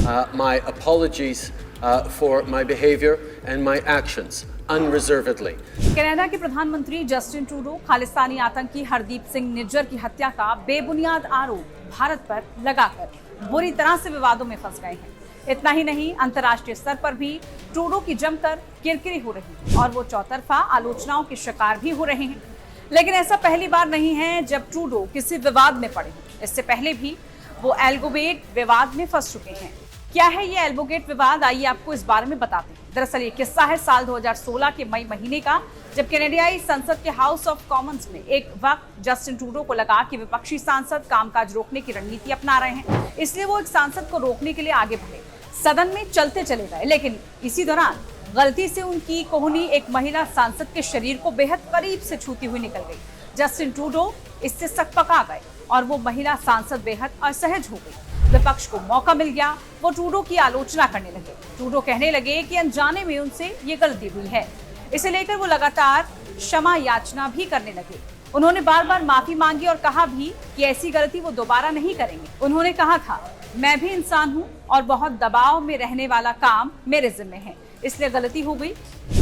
my apologies for my behavior and my actions unreservedly. Canada के प्रधानमंत्री Justin Trudeau Khalistani आतंकी हरदीप सिंह निज्जर की हत्या का बेबुनियाद आरोप भारत पर लगाकर बुरी तरह से विवादों में फंस गए हैं। इतना ही नहीं, अंतर्राष्ट्रीय स्तर पर भी ट्रूडो की जमकर किरकिरी हो रही है और वो चौतरफा आलोचनाओं के शिकार भी हो रहे हैं। लेकिन ऐसा पहली बार नहीं है जब ट्रूडो किसी विवाद में पड़े हैं। इससे पहले भी वो एल्गोगेट विवाद में फंस चुके हैं। क्या है ये एल्गोगेट विवाद, आइए आपको इस बारे में बताते हैं। दरअसल ये किस्सा है साल 2016 के मई महीने का, जब कनाडाई संसद के हाउस ऑफ कॉमन्स में एक वक्त जस्टिन ट्रूडो को लगा कि विपक्षी सांसद कामकाज रोकने की रणनीति अपना रहे हैं, इसलिए वो एक सांसद को रोकने के लिए आगे बढ़े, सदन में चलते चले गए। लेकिन इसी दौरान गलती से उनकी कोहनी एक महिला सांसद के शरीर को बेहद करीब से छूती हुई निकल गई। जस्टिन ट्रूडो इससे सकपका गए और वो महिला सांसद बेहद असहज हो गई। विपक्ष को मौका मिल गया, वो ट्रूडो की आलोचना करने लगे। ट्रूडो कहने लगे कि अनजाने में उनसे ये गलती हुई है। इसे लेकर वो लगातार क्षमा याचना भी करने लगे। उन्होंने बार बार माफी मांगी और कहा भी कि ऐसी गलती वो दोबारा नहीं करेंगे। उन्होंने कहा था, मैं भी इंसान हूँ और बहुत दबाव में रहने वाला काम मेरे जिम्मे है, इसलिए गलती हो गई।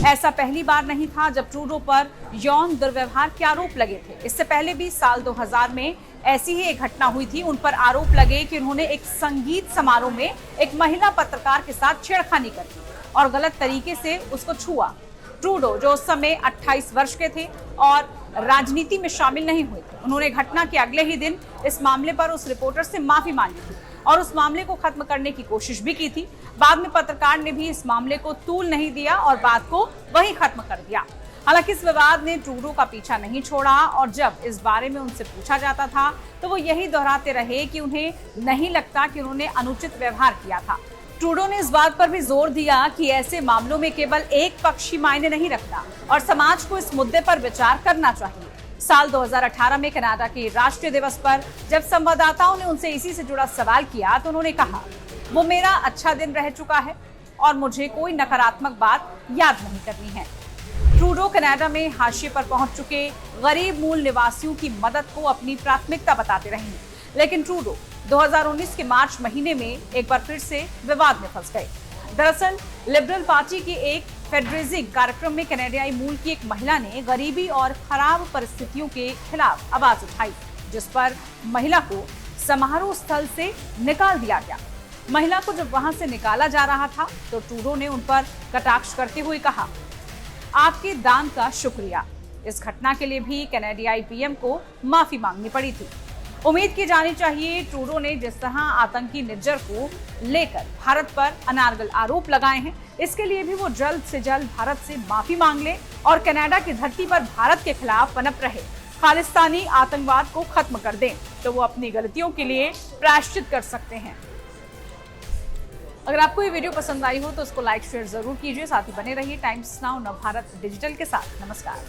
ऐसा पहली बार नहीं था जब ट्रूडो पर यौन दुर्व्यवहार के आरोप लगे थे। इससे पहले भी साल 2000 में ऐसी ही एक घटना हुई थी। उन पर आरोप लगे कि उन्होंने एक संगीत समारोह में एक महिला पत्रकार के साथ छेड़खानी कर दी और गलत तरीके से उसको छुआ। ट्रूडो, जो उस समय 28 वर्ष के थे और राजनीति में शामिल नहीं हुए थे, उन्होंने घटना के अगले ही दिन इस मामले पर उस रिपोर्टर से माफी मांगी थी और उस मामले को खत्म करने की कोशिश भी की थी। बाद में पत्रकार ने भी इस मामले को तूल नहीं दिया और बात को वहीं खत्म कर दिया। हालांकि इस विवाद ने ट्रूडो का पीछा नहीं छोड़ा और जब इस बारे में उनसे पूछा जाता था तो वो यही दोहराते रहे कि उन्हें नहीं लगता कि उन्होंने अनुचित व्यवहार किया था। ट्रूडो ने इस बात पर भी जोर दिया कि ऐसे मामलों में केवल एक पक्ष ही मायने नहीं रखता और समाज को इस मुद्दे पर विचार करना चाहिए। साल 2018 में कनाडा के राष्ट्रीय दिवस पर जब संवाददाताओं ने उनसे इसी से जुड़ा सवाल किया तो उन्होंने कहा, वो मेरा अच्छा दिन रह चुका है और मुझे कोई नकारात्मक बात याद नहीं करनी है। ट्रूडो कनाडा में हाशिए पर पहुंच चुके गरीब मूल निवासियों की मदद को अपनी प्राथमिकता बताते रहे हैं। लेकिन ट्रूडो 2019 के मार्च महीने में एक बार फिर से विवाद में फंस गए। दरअसल लिबरल पार्टी के एक फेडरेजिंग कार्यक्रम में कनाडाई मूल की एक महिला ने गरीबी और खराब परिस्थितियों के खिलाफ आवाज उठाई, जिस पर महिला को समारोह स्थल से निकाल दिया गया। महिला को जब वहां से निकाला जा रहा था तो ट्रूडो ने उन पर कटाक्ष करते हुए कहा, आपके दान का शुक्रिया। इस घटना के लिए भी कनाडाई पीएम को माफी मांगनी पड़ी थी। उम्मीद की जानी चाहिए ट्रूडो ने जिस तरह आतंकी निज्जर को लेकर भारत पर अनारगल आरोप लगाए हैं, इसके लिए भी वो जल्द से जल्द भारत से माफी मांग ले और कनाडा की धरती पर भारत के खिलाफ पनप रहे खालिस्तानी आतंकवाद को खत्म कर दें, तो वो अपनी गलतियों के लिए प्रायश्चित कर सकते हैं। अगर आपको ये वीडियो पसंद आई हो तो उसको लाइक शेयर जरूर कीजिए। साथ ही बने रहिए टाइम्स नाउ नवभारत डिजिटल के साथ। नमस्कार।